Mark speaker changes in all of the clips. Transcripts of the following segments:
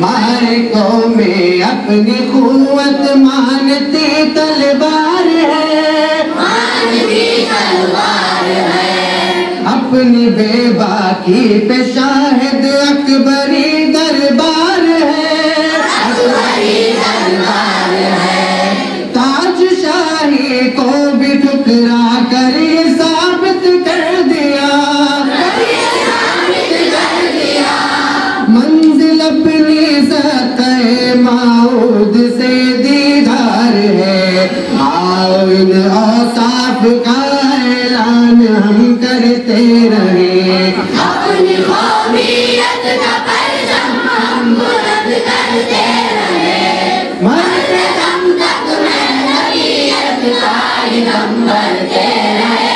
Speaker 1: मार्कों में अपनी कुव्वत मानती तलवार है, अपनी बेबाकी पे शाहिद अकबरी दरबार है, ताज शाही को भी ठुकरा कर साबित कर दिया, मंजिल अपनी सतह माऊद से दीदार है। आओ इन औसाफ का ऐलान हम करते रहे,
Speaker 2: अपनी कौमियत का परचम हम बुलंद करते रहे, मरते दम तक महनवियत का ही दम भरते रहे,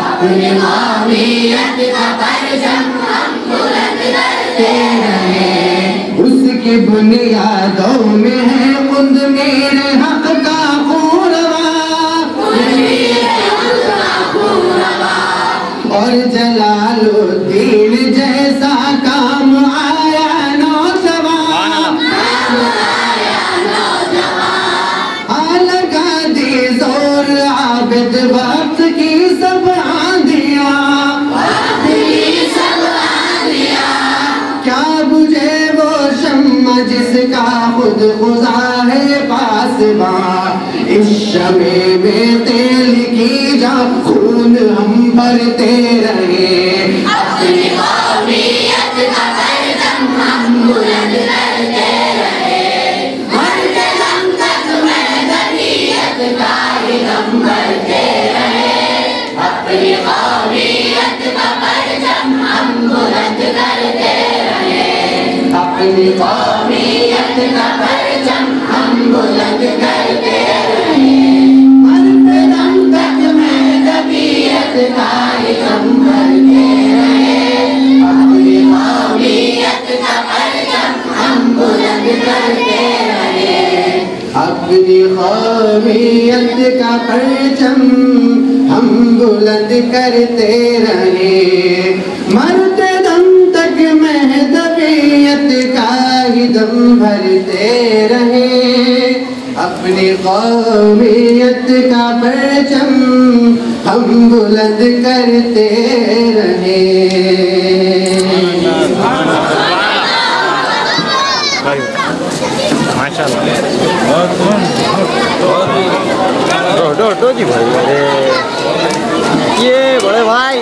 Speaker 2: अपनी कौमियत का परचम हम बुलंद करते रहे।
Speaker 1: उसकी बुनियादों में है खुद मेरे हक का खूरवा, और जलालुद्दीन जैसा काम आया नौजवान, लगा दी जोर आबिद वक्त की सब आंधियां, क्या बुझे वो शम्मा जिसका खुद खुदा है पासबां, इस शमे में तेल की जा खून हम भरते रहे,
Speaker 2: अपनी कौमियत का परचम हम बुलंद करते रहे, मरते दम तक महनवियत का ही दम भरते रहे, अपनी कौमियत का परचम हम बुलंद करते रहे, अपनी कौमियत का परचम हम बुलंद करते रहे, मरते दम तक महनवियत का ही दम भरते रहे, अपनी कौमियत का परचम हम बुलंद करते रहे,
Speaker 1: अपनी कौमियत का परचम हम बुलंद करते रहे, मरते दम तक महनवियत का ही दम भरते रहे, अपनी कौमियत का परचम हम बुलंद करते रहे।
Speaker 3: माशाल्लाह जी भाई, अरे ये बड़े भाई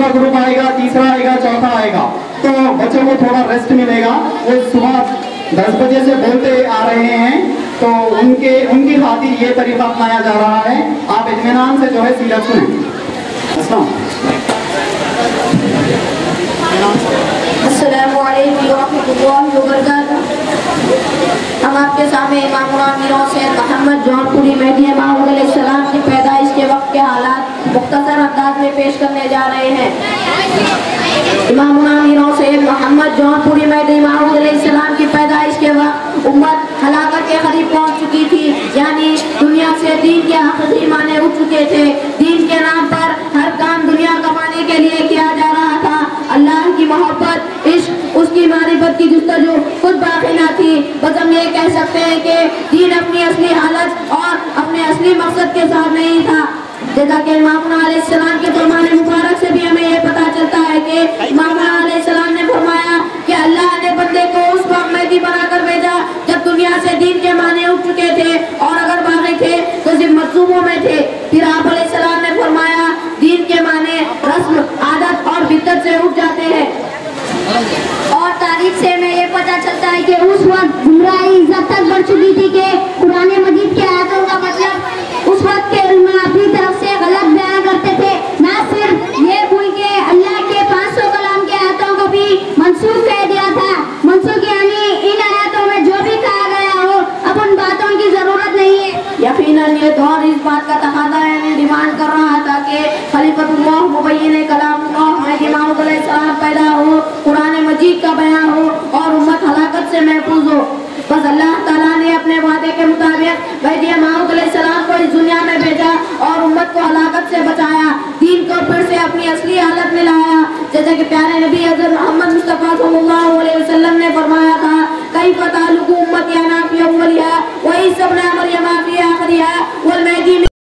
Speaker 4: दूसरा ग्रुप आएगा, तीसरा आएगा, चौथा आएगा, तो बच्चों को थोड़ा रेस्ट मिलेगा। वो सुबह 10 बजे से बोलते आ रहे हैं, तो उनकी खातिर ये तरीका अपनाया जा रहा है। आप इत्मीनान से जो है सीरत सुनें।
Speaker 5: अस्सलामु अलैकुम वरहमतुल्लाहि वबरकातुहू। हम आपके सामने इमाम मीर हुसैन मोहम्मद जौनपुरी मेहदी माऊद अलैहिस्सलाम की पैदाइश के वक्त के हालात मुख्तसर अंदाज में पेश करने जा रहे हैं। इमाम मीर हुसैन मोहम्मद जौनपुरी मेहदी माऊद अलैहिस्सलाम की पैदाइश के वक्त उम्मत हलाकत के करीब पहुंच चुकी थी, यानी दुनिया से दीन के आखिरी माने उठ चुके थे। दीन के नाम पर हर काम दुनिया कमाने के लिए किया जा रहा था। अल्लाह की मोहब्बत, इश्क, उसकी मारिफत की जुस्तजू खुद बाकी ना थी। बस हम ये कह सकते हैं कि दीन अपनी असली हालत और अपने असली मकसद के साथ नहीं था। जैसा कि इमाम अलैहिस्सलाम के फरमान मुबारक से भी हमें ये पता चलता है कि इमाम अलैहिस्सलाम ने फरमाया कि अल्लाह ने बंदे को उस वक्त मेहदी बनाकर भेजा जब दुनिया से दीन के माने उठ चुके थे, और अगर बाकी थे तो सिर्फ मजलूमों में थे। फिर आप अलैहिस्सलाम ने फरमाया दीन के माने रस्म, आदत और बिद्दत से उठ जाते हैं।
Speaker 6: और तारीख से हमें ये पता चलता है कि उस वक्त गुमराही इज्जत तक बढ़ चुकी थी कि कुरान मजीद के आयतों का मतलब उस वक्त के उलमा अपनी तरफ से गलत बयान करते थे। ना सिर्फ ये भूल के अल्लाह के 500 कलाम के आयतों को भी मनसूख कह दिया था। मनसूख यानी इन आयतों में जो भी कहा गया हो, अब उन बातों की जरूरत नहीं है।
Speaker 5: यकीनन ये दौर इस बात का तकादा यानी डिमांड कर रहा था कि खलीफतुल्लाह मुबय्यिन कलामुल्लाह मेहदी माऊद अलैहिस्सलाम पैदा हो, कुरान मजीद का बयान हो और उम्मत हलाकत से महफूज हो। बस अल्लाह ताला ने अपने वादे के मुताबिक मेहदी माऊद अलैहिस्सलाम को इस दुनिया में भेजा और उम्मत को हलाकत से बचाया, दीन को फिर से अपनी असली हालत में लाया। जैसे कि प्यारे नबी हज़रत मोहम्मद मुस्तफ़ा सल्लल्लाहु